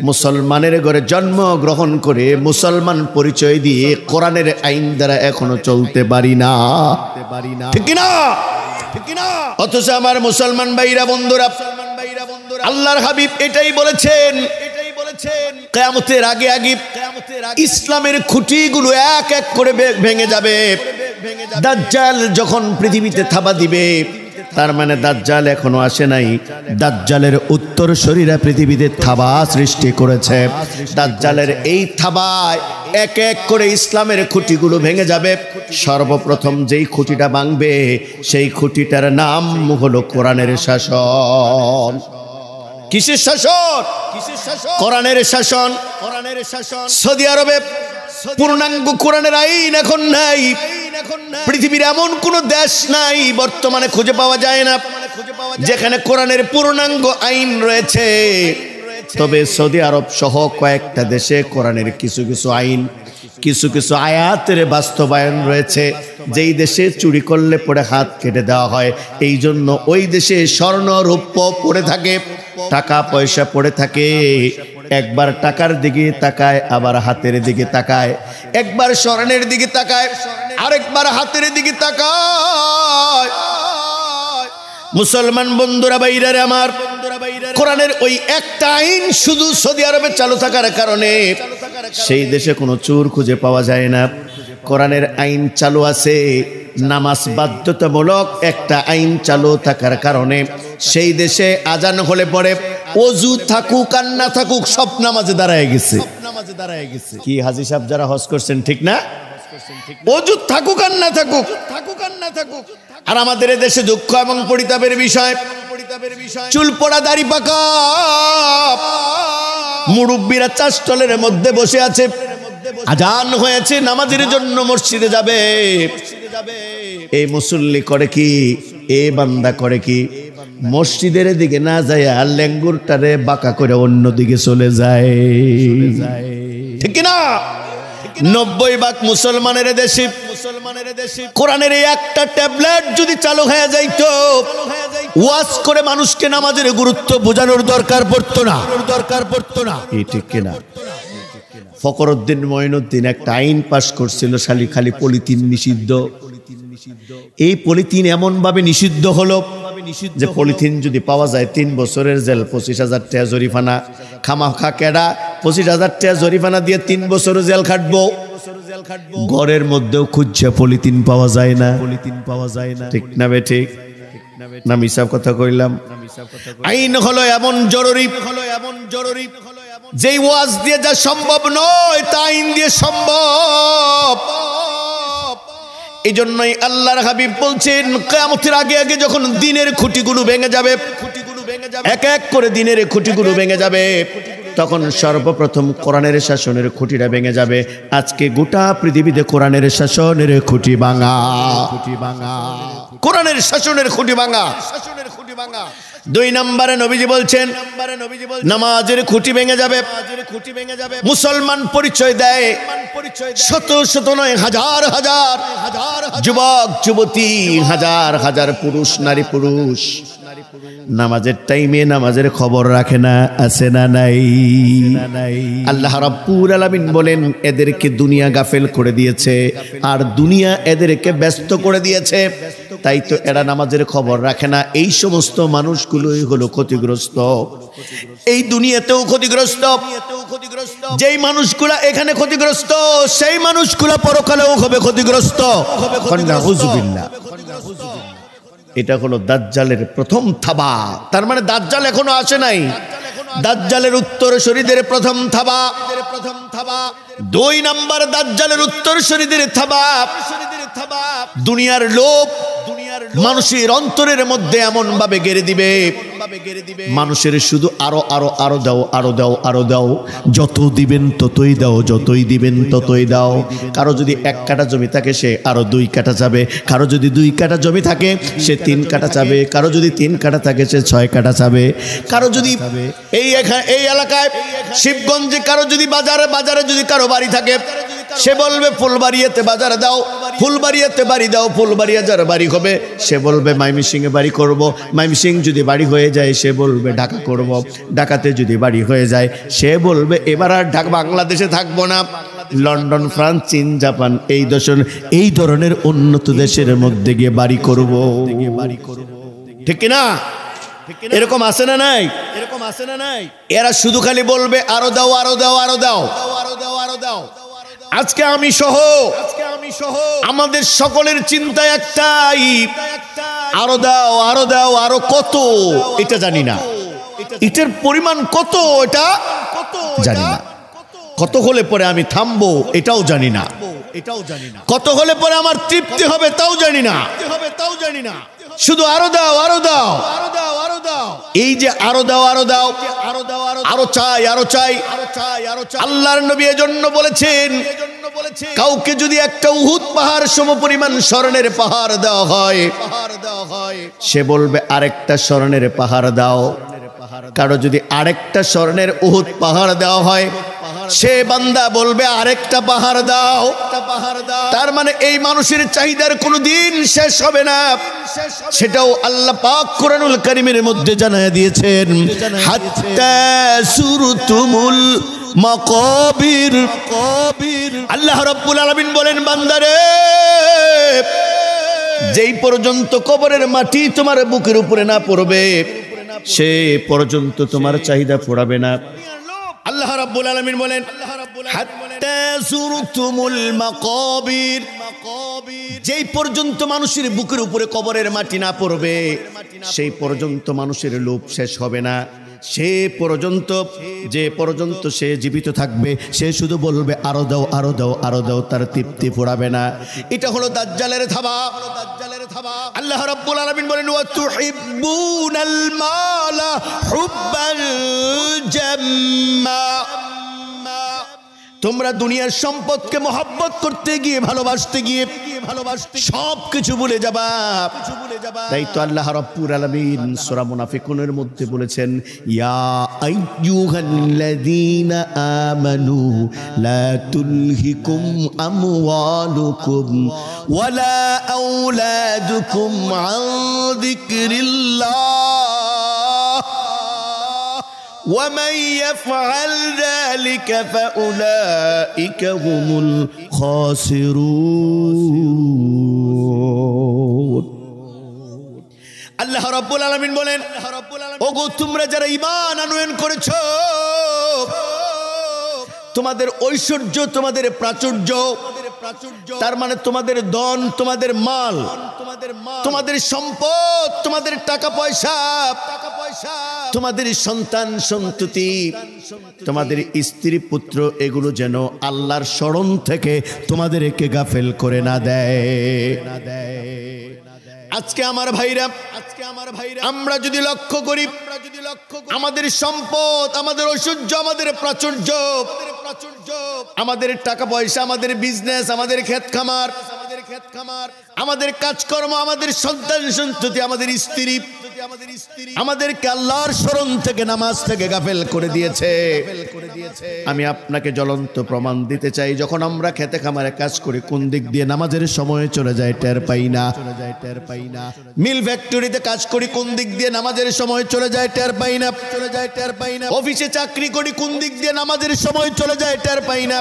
মুসলমানের ঘরে জন্ম গ্রহণ করে মুসলমান পরিচয় দিয়ে কোরআনের আইন দ্বারা এখনো চলতে পারি না, ঠিক কি না? অথচ আমার মুসলমান ভাইরা বন্ধুরা, আল্লাহর হাবিব এটাই বলেছেন, কিয়ামতের আগে আগে ইসলামের খুঁটিগুলো এক এক করে ভেঙে যাবে। দাজ্জাল যখন পৃথিবীতে থাবা দিবে, তার মানে দাজ্জাল এখনো আসে নাই, দাজ্জালের উত্তরসূরিরা পৃথিবীতে থাবা সৃষ্টি করেছে। দাজ্জালের এই থাবায় এক এক করে ইসলামের খুঁটিগুলো ভেঙে যাবে। সর্বপ্রথম যেই খুঁটিটা ভাঙবে সেই খুঁটিটার নাম হলো কোরআনের শাসন। কিসের শাসন? কোরআনের শাসন। সৌদি আরবে পূর্ণাঙ্গ কোরআনের আইন এখন নাই। পৃথিবীর এমন কোন দেশ নাই বর্তমানে খুঁজে পাওয়া যায় না যেখানে কোরআনের পূর্ণাঙ্গ আইন রয়েছে। তবে সৌদি আরব সহ কয়েকটা দেশে কোরআনের কিছু কিছু আইন, কিছু কিছু আয়াতের বাস্তবায়ন রয়েছে। যেই দেশে চুরি করলে পরে হাত কেটে দেওয়া হয়, এই জন্য ওই দেশে স্বর্ণ রৌপ্য পড়ে থাকে, টাকা পয়সা পড়ে থাকে। একবার টাকার দিকে তাকায়, আবার হাতের দিকে তাকায়, একবার স্বর্ণের দিকে তাকায়, আরেকবার হাতের দিকে তাকায়। মুসলমান বন্ধুরা, বাইরে আমার, কোরআনের ওই একটা আইন শুধু সৌদি আরবে চালু থাকার কারণে সেই দেশে কোনো চোর খুঁজে পাওয়া যায় না। কোরআনের আইন চালু আছে, নামাজ বাধ্যতামূলক একটা আইন চালু থাকার কারণে সেই দেশে আজান হলে পরে ওযু থাকুক আর না থাকুক সব নামাজে দাঁড়ায় গেছে। কি হাজী সাহেব যারা হজ করছেন, ঠিক না? ওযু থাকুক আর না থাকুক। আর আমাদের দেশে দুঃখ এবং পরিতাপের বিষয়, চুল পড়া দাড়ি পাকা মুরব্বীরা চাষটলের মধ্যে বসে আছে, আজান হয়েছে, নামাজের জন্য মসজিদে যাবে। এই মুসল্লি করে কি, এ বান্দা করে কি, মসজিদের দিকে না যায় আর লেঙ্গুরটারে বাঁকা করে অন্য দিকে চলে যায়, ঠিক না? 90% মুসলমানের দেশে কোরআনের একটা ট্যাবলেট যদি চালু হয়ে যাইতো, ওয়াজ করে মানুষকে নামাজের গুরুত্ব বোঝানোর দরকার পড়তো না। এই ঠিক কিনা? ফখরুদ্দিন মঈনুদ্দিন একটা আইন পাশ করছিল, খালি পলিথিন নিষিদ্ধ। এই পলিথিন এমন ভাবে নিষিদ্ধ হলো যে পলিথিন যদি পাওয়া যায় 3 বছরের জেল, 25,000 টাকা জরিমানা। খামাখা কেডা 25,000 টাকা জরিমানা দিয়ে 3 বছর জেল খাটবো? ঘরের মধ্যেও খুঁজছে পলিথিন পাওয়া যায় না, ঠিক না বে ঠিক না? মিশাব কথা কইলাম। আইন হলো এমন জরুরি, যেই ওয়াজ দিয়ে যা সম্ভব নয় তা আইন দিয়ে সম্ভব। এই জন্যই আল্লাহর হাবিব বলছেন, কিয়ামতের আগে আগে যখন দিনের খুঁটিগুলো ভেঙে যাবে, এক এক করে দিনের খুঁটিগুলো ভেঙে যাবে, তখন সর্বপ্রথম কোরআনের শাসনের খুঁটিটা ভেঙে যাবে। আজকে গোটা পৃথিবীতে কোরআনের শাসনের খুঁটি ভাঙা, কোরআনের শাসনের খুঁটি ভাঙা। 2 নম্বরে নবীজি বলছেন, নামাজের খুঁটি ভেঙে যাবে। মুসলমান পরিচয় দেয় শত শত নয়, হাজার হাজার যুবক যুবতী, হাজার হাজার পুরুষ নারী পুরুষ নামাজের টাইমে নামাজের খবর রাখে না, আছে না নাই? আল্লাহ রাব্বুল আলামিন বলেন, এদেরকে দুনিয়া গাফেল করে দিয়েছে আর দুনিয়া এদেরকে ব্যস্ত করে দিয়েছে, তাই তো এরা নামাজের খবর রাখে না। এই সমস্ত মানুষগুলোই হলো ক্ষতিগ্রস্ত, এই দুনিয়াতেও ক্ষতিগ্রস্ত। যেই মানুষগুলা এখানে ক্ষতিগ্রস্ত, সেই মানুষগুলা পরকালেও হবে ক্ষতিগ্রস্ত। এটা হলো দাজ্জালের প্রথম থাবা। তার মানে দাজ্জাল এখনো আসে নাই, দাজ্জালের উত্তরসূরিদের প্রথম থাবা। 2 নম্বর দাজ্জালের উত্তরসূরিদের থাবা দুনিয়ার লোভ মানুষের অন্তরের মধ্যে এমন ভাবে গেড়ে দিবে, মানুষের শুধু আরো আরো আরো দাও, আরো দাও, আরো দাও, যত দিবেন ততই দাও, যতই দিবেন ততই দাও। কারো যদি 1 কাঠা জমি থাকে সে আরো 2 কাঠা চাবে, কারো যদি 2 কাঠা জমি থাকে সে 3 কাঠা চাবে, কারো যদি 3 কাঠা থাকে সে 6 কাঠা চাবে, কারো যদি এই এলাকায় শিবগঞ্জে কারো যদি বাজারে যদি কারো বাড়ি থাকে সে বলবে ফুলবাড়িয়াতে বাজার দাও, ফুলবাড়িয়াতে বাড়ি দাও, ফুলবাড়িয়া যার বাড়ি হবে সে বলবে ময়মনসিংহে বাড়ি করব, ময়মনসিংহ যদি বাড়ি হয়ে যায় সে বলবে ঢাকা করব, ঢাকাতে যদি বাড়ি হয়ে যায় সে বলবে এবার আর ঢাকা বাংলাদেশে থাকবো না, লন্ডন, ফ্রান্স, চীন, জাপান এই ধরনের উন্নত দেশের মধ্যে গিয়ে বাড়ি করব। ঠিক কি না? এরকম আছে না নাই? এরকম আছে না নাই? এরা শুধু খালি বলবে আরো দাও, আরো দাও, আরো দাও, আরো দাও, আরো দাও। আজকে আমি সহ আমাদের সকলের চিন্তা একটাই, আরো দাও, আরো দাও, আরো কত এটা জানি না, এটার পরিমাণ কত এটা জানি না, কত হলে পরে আমি থামবো এটাও জানি না, কত হলে পরে আমার তৃপ্তি হবে তাও জানি না, শুধু আরো দাও, আরো দাও, আরো দাও, আরো দাও। এই যে আরো দাও, আরো দাও, আরো দাও, আরো চাই, আরো চাই, আরো চাই, আরো চাই। আল্লাহর নবী এজন্য বলেছেন কাউকে যদি একটা উহুদ পাহাড় সমপরিমাণ স্বর্ণের পাহাড় দেওয়া হয় সে বলবে আরেকটা স্বর্ণের পাহাড় দাও। কারো যদি আরেকটা স্বর্ণের উহুদ পাহাড় দেওয়া হয় সে বান্দা বলবে আরেকটা পাহাড় দাও। তার মানে এই মানুষের চাহিদার কোনো দিন শেষ হবে না, সেটাও আল্লাহ পাক কোরআনুল কারীমের মধ্যে জানায় দিয়েছেন, হাত্তা সুরতুমুল মাকাবির। আল্লাহ রাব্বুল আলামিন বলেন বান্দারে যেই পর্যন্ত কবরের মাটি তোমার বুকের উপরে না পড়বে সে পর্যন্ত তোমার চাহিদা ফুরাবে না। আল্লাহ রাব্বুল আলামিন বলেন হাত্তা যুরতুমুল মাকাবির, যেই পর্যন্ত মানুষের বুকের উপরে কবরের মাটি না পড়বে সেই পর্যন্ত মানুষের লোভ শেষ হবে না। সে পর্যন্ত যে পর্যন্ত সে জীবিত থাকবে সে শুধু বলবে আরো দাও, আরো দাও, আরো দাও, তার তৃপ্তি ফুরাবে না। এটা হলো দাজ্জালের থাবা। আল্লাহ রাব্বুল আলামিন বলেন ওয়া তুহিব্বুনাল মালা হুব্বাল জাম্মা, তোমরা দুনিয়ার সম্পদকে মহব্বত করতে গিয়ে ভালোবাসতে গিয়ে সব কিছু ভুলে যাবা। তাই তো আল্লাহ রাব্বুল আলামিন সূরা মুনাফিকুনের মধ্যে বলেছেন ইয়া আইয়ুহাল্লাযীনা আমানু লা তুলহিকুম আমওয়ালুকুম ওয়ালা আওলাদুকুম আন যিকরিল্লাহ ومن يفعل ذلك فأولئك هم الخاسرون। আল্লাহ রাব্বুল আলামিন বলেন ওগো তোমরা যারা ঈমান আনয়ন করেছো তোমাদের ঐশ্বর্য, তোমাদের প্রাচুর্য, তার মানে তোমাদের ধন, তোমাদের মাল, তোমাদের সম্পদ, তোমাদের টাকা পয়সা, তোমাদের সন্তান সন্ততি, তোমাদের স্ত্রী পুত্র, এগুলো যেন আল্লাহর স্মরণ থেকে তোমাদেরকে গাফেল করে না দেয়। আজকে আমার ভাইরা আমরা যদি লক্ষ্য করি আমাদের সম্পদ, আমাদের ঐশ্বর্য, আমাদের প্রাচুর্য, আমাদের টাকা পয়সা, আমাদের বিজনেস, আমাদের ক্ষেত খামার, আমাদের কাজকর্ম, আমাদের সন্তান সন্ততি, আমাদের স্ত্রী আমাদেরকে আল্লাহর স্মরণ থেকে, নামাজ থেকে গাফেল করে দিয়েছে। আমি আপনাকে জ্বলন্ত প্রমাণ দিতে চাই, যখন আমরা খেতে খামারে কাজ করি কোন দিক দিয়ে নামাজের সময় চলে যায় টের পাই না। মিল ফ্যাক্টরিতে কাজ করি কোন দিক দিয়ে নামাজের সময় চলে যায় টের পাই না। অফিসে চাকরি করি কোন দিক দিয়ে নামাজের সময় চলে যায় টের পাই না।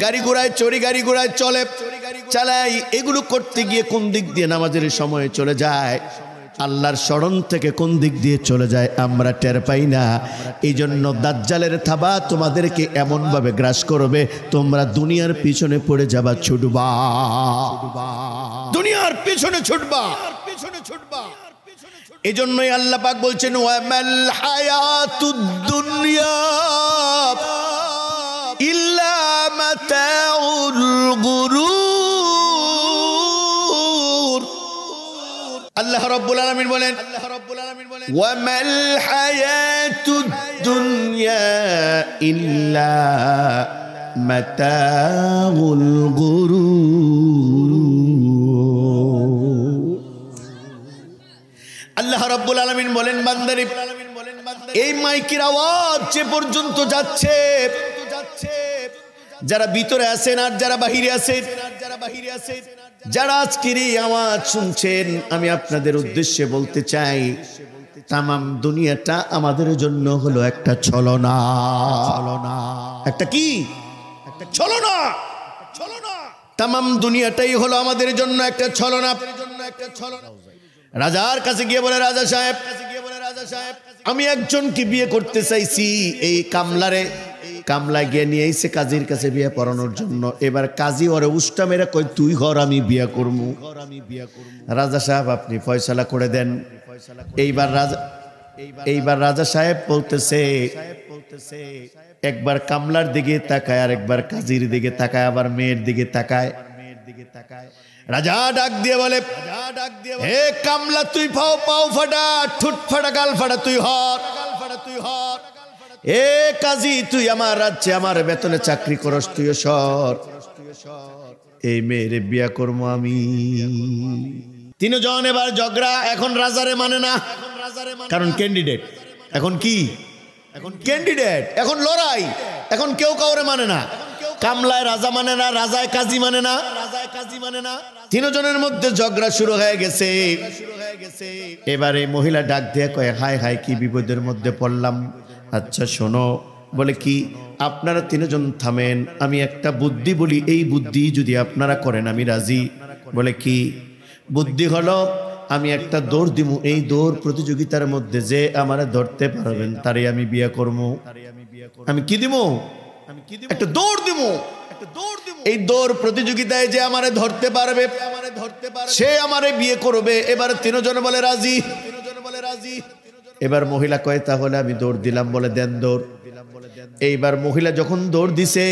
গাড়ি ঘোড়ায় চড়ি, গাড়ি ঘোড়ায় চলে চালাই, এগুলো করতে গিয়ে কোন দিক দিয়ে নামাজের সময় চলে যায়, আল্লাহর স্মরণ থেকে কোন দিক দিয়ে চলে যায় আমরা টের পাই না। এই জন্য দাজ্জালের থাবা তোমাদেরকে এমন ভাবে গ্রাস করবে তোমরা দুনিয়ার পিছনে পড়ে যাবা, ছুটবা, দুনিয়ার পিছনে ছুটবা। এই জন্যই আল্লাহ পাক বলছেন ওয়ামাল হায়াতুদ দুনিয়া ইল্লা মাতাউল গুরুর। আল্লাহ রাব্বুল আলামিন বলেন ওয়ামাল হায়াতুদ দুনিয়া ইল্লা মাতাউল গুরুর। আল্লাহ রাব্বুল আলামিন বলেন বান্দারে এই মাইকের আওয়াজ যে পর্যন্ত যাচ্ছে যারা ভিতরে আছেন আর যারা বাহিরে আছেন, যারা আজকের এই আওয়াজ শুনছেন, আমি আপনাদের উদ্দেশ্যে বলতে চাই, তামাম দুনিয়াটা আমাদের জন্য হলো একটা ছলনা। একটা কি? একটা ছলনা। তামাম দুনিয়াটাই হলো আমাদের জন্য একটা ছলনা। রাজার কাছে গিয়ে বলে, রাজা সাহেব, আমি একজনকে বিয়ে করতে চাইছি। এই কামলা গিয়ে নিয়ে এসে কাজীর কাছে বিয়ে পড়ানোর জন্য। এবার কাজী ওরে উষ্টা মেরে কই, তুই ঘর আমি বিয়ে করবো। রাজা সাহেব আপনি ফয়সালা করে দেন। এইবার রাজা সাহেব বলতেছে, একবার কামলার দিকে তাকায়, আর একবার কাজীর দিকে তাকায়, আবার মেয়ের দিকে তাকায়। রাজা ডাক দিয়ে বলে, হে কামলা, তুই পাও ফাটা, ঠুট ফাটা, গাল ফাটা, তুই হর। এ কাজী, তুই আমার রাজ্যে আমার বেতনে চাকরি করস, তুইও সর। এই মেয়েরে বিয়া করবো আমি। তিনজন এবার ঝগড়া। এখন রাজারে মানে না, কারণ ক্যান্ডিডেট। এখন কি? এখন ক্যান্ডিডেট, এখন লড়াই। এখন কেউ কাউরে মানে না। কামলায় রাজা মানে না, রাজায় কাজী মানে না। তিনজনের মধ্যে ঝগড়া শুরু হয়ে গেছে। এবারে মহিলা ডাক দিয়ে কয়, হায় হায়, কি বিপদের মধ্যে পড়লাম। আচ্ছা শোনো, বলে কি? আপনারা তিনজন থামেন, আমি একটা বুদ্ধি বলি, এই বুদ্ধি যদি আপনারা করেন আমি রাজি। বলে কি বুদ্ধি? হলো আমি একটা দৌড় দিব, এই দৌড় প্রতিযোগিতার মধ্যে যে আমারে ধরতে পারবেন তারে আমি বিয়ে করবো। আমি কি দিব? একটা দৌড় দিব। এই দৌড় প্রতিযোগিতায় যে আমারে ধরতে পারবে সে আমারে বিয়ে করবে। এবার তিনজন বলে রাজি। এবার মহিলা কয়, তাহলে আমি দৌড় দিলাম। বলে দেন দৌড়। এইবার মহিলা যখন দৌড় দিছে,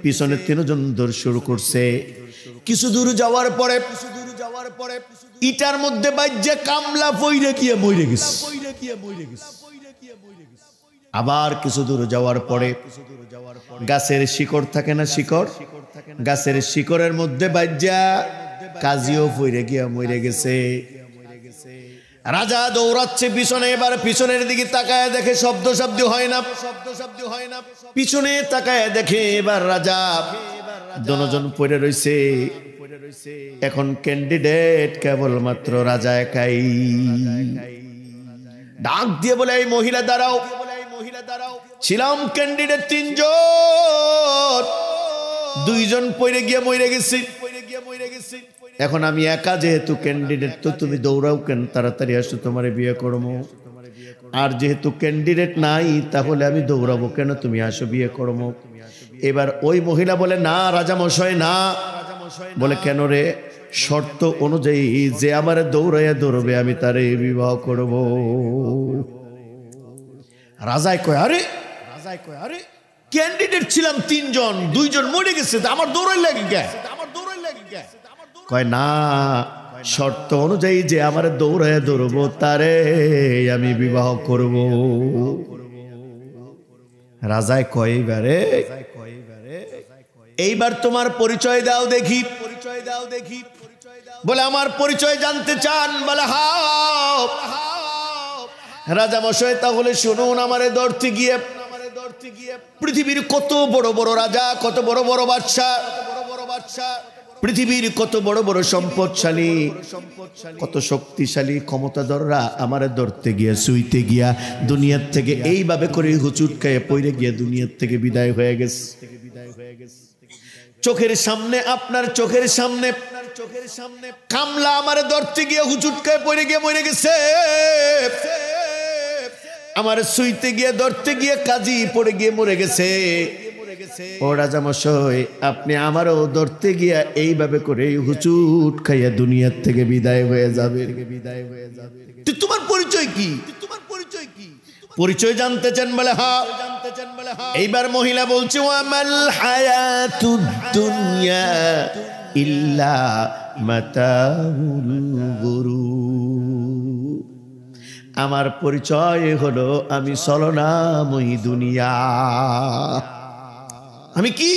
পিছনে তিনজন দৌড় শুরু করছে। কিছু দূর যাওয়ার পরে ইটার মধ্যে বাজ্যে কামলা পইরে গিয়ে মরে গেছে। আবার কিছু দূর যাওয়ার পরে গাছের শিকড় থাকে না, শিকড়, গাছের শিকড়ের মধ্যে বাজ্যা কাজীও পইরে গিয়া মরে গেছে। রাজা দৌড়াচ্ছে পিছনে। এবার পিছনের দিকে তাকায় দেখে শব্দ হয় না। পিছনে তাকায় দেখে এবার রাজা দুজন পড়ে রইছে। এখন ক্যান্ডিডেট কেবলমাত্র রাজা একাই। ডাক দিয়ে বলে, এই মহিলা দাঁড়াও। ছিলাম ক্যান্ডিডেট তিনজন, দুইজন পড়ে গিয়ে মরে গেছি। এখন আমি একা, যেহেতু ক্যান্ডিডেট, তো তুমি দৌড়াও কেন? তাড়াতাড়ি আসো, তোমারে বিয়ে করবো। আর যেহেতু ক্যান্ডিডেট নাই, তাহলে আমি দৌড়াবো কেন? তুমি আসো, বিয়ে করবো। এবার ওই মহিলা বলে, না রাজা মশাই না। বলে কেন রে? শর্ত অনুযায়ী যে আমারে দৌড়াইয়া দৌড়বে আমি তারে বিবাহ করব। রাজায় কয়, আরে ক্যান্ডিডেট ছিলাম তিনজন, দুইজন মরে গেছে, আমার দৌড়াই লাগে কে? কয় না, শর্ত অনুযায়ী যে আমারে দৌড়াইয়া দৌড়বো তারে আমি বিবাহ করব। রাজায় কয়, এইবার তোমার পরিচয় দাও দেখি। বলে আমার পরিচয় জানতে চান? বলে হাও। রাজা মশাই তাহলে শুনুন, আমারে ধরতে গিয়ে পৃথিবীর কত বড় বড় রাজা, কত বড় বড় বাদশা, পৃথিবীর কত বড় বড় সম্পদশালী, কত শক্তিশালী ক্ষমতাধররা আমারে ধরতে গিয়া, শুইতে গিয়া দুনিয়ার থেকে এইভাবে করে হুচুট খাইয়ে পড়ে গিয়া দুনিয়ার থেকে বিদায় হয়ে গেছে। চোখের সামনে, আপনার চোখের সামনে কামলা আমারে ধরতে গিয়ে হুচুট খাইয়ে পড়ে গিয়ে মরে গেছে। আমার শুইতে গিয়ে ধরতে গিয়ে কাজী পড়ে গিয়ে মরে গেছে। ও রাজা মশাই, আপনি আমারও ধরতে গিয়া এইভাবে করে হুচুট খাইয়া দুনিয়ার থেকে বিদায় হয়ে যাবে। তোমার পরিচয় কি? পরিচয় জানতে চান? বলে হ্যাঁ। এইবার মহিলা বলছে, ওয়ামাল হায়াতুদ দুনিয়া ইল্লা মাতাউল গুরুর। আমার পরিচয় হলো আমি ছলনাময়ী দুনিয়া। আমি কি?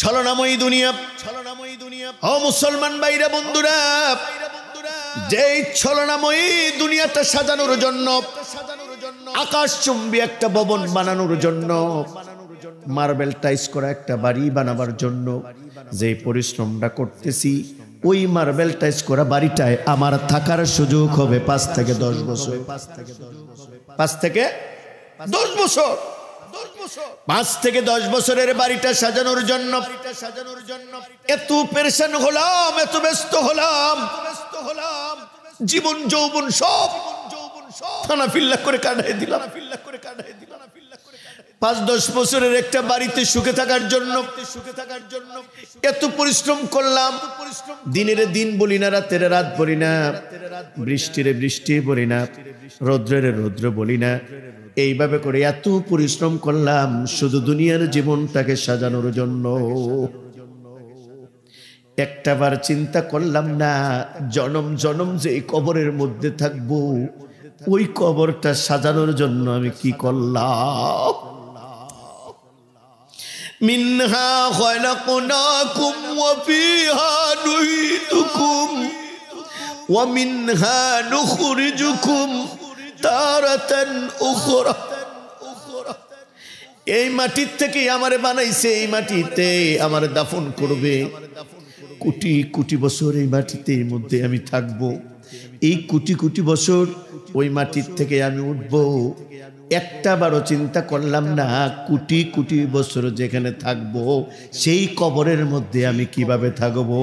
ছলনাময়ী দুনিয়া। ও মুসলমান ভাইরা বন্ধুরা, যেই ছলনাময়ী দুনিয়াটা সাজানোর জন্য, আকাশচুম্বী একটা ভবন বানানোর জন্য মার্বেল টাইস করা একটা বাড়ি বানাবার জন্য যে পরিশ্রমটা করতেছি, ওই মার্বেল টাইস করা বাড়িটায় আমার থাকার সুযোগ হবে 5 থেকে 10 বছর। 5 থেকে 10 বছর, 5 থেকে 10 বছরের বাড়িটা সাজানোর জন্য এত পেরেশান হলাম, এত ব্যস্ত হলাম, জীবন যৌবন সব থানা ফিল্লা করে কাটাই দিলাম। 5-10 বছরের একটা বাড়িতে সুখে থাকার জন্য এত পরিশ্রম করলাম। দিনের দিন বলি না, রাতের রাত বলি না, বৃষ্টির বৃষ্টি বলি না, রৌদ্রের রৌদ্র বলি না, এইভাবে করে এত পরিশ্রম করলাম শুধু দুনিয়ার জীবনটাকে সাজানোর জন্য। একটাবার চিন্তা করলাম না জনম জনম যে কবরের মধ্যে থাকবো, ওই কবরটা সাজানোর জন্য আমি কি করলাম। মিনহা খলাকনাকুম ওয়া ফিহা নুঈদুকুম ওয়া মিনহা নুখরিজুকুম তারাতান উখরা। এই মাটির থেকে আমারে বানাইছে, এই মাটিতে আমারে দাফন করবে। কোটি কোটি বছর এই মাটিতে মধ্যে আমি থাকবো। এই কোটি কোটি বছর ওই মাটির থেকে আমি উঠবো। একটা বারো চিন্তা করলাম না কোটি কোটি বছর যেখানে থাকবো সেই কবরের মধ্যে আমি কিভাবে থাকবো।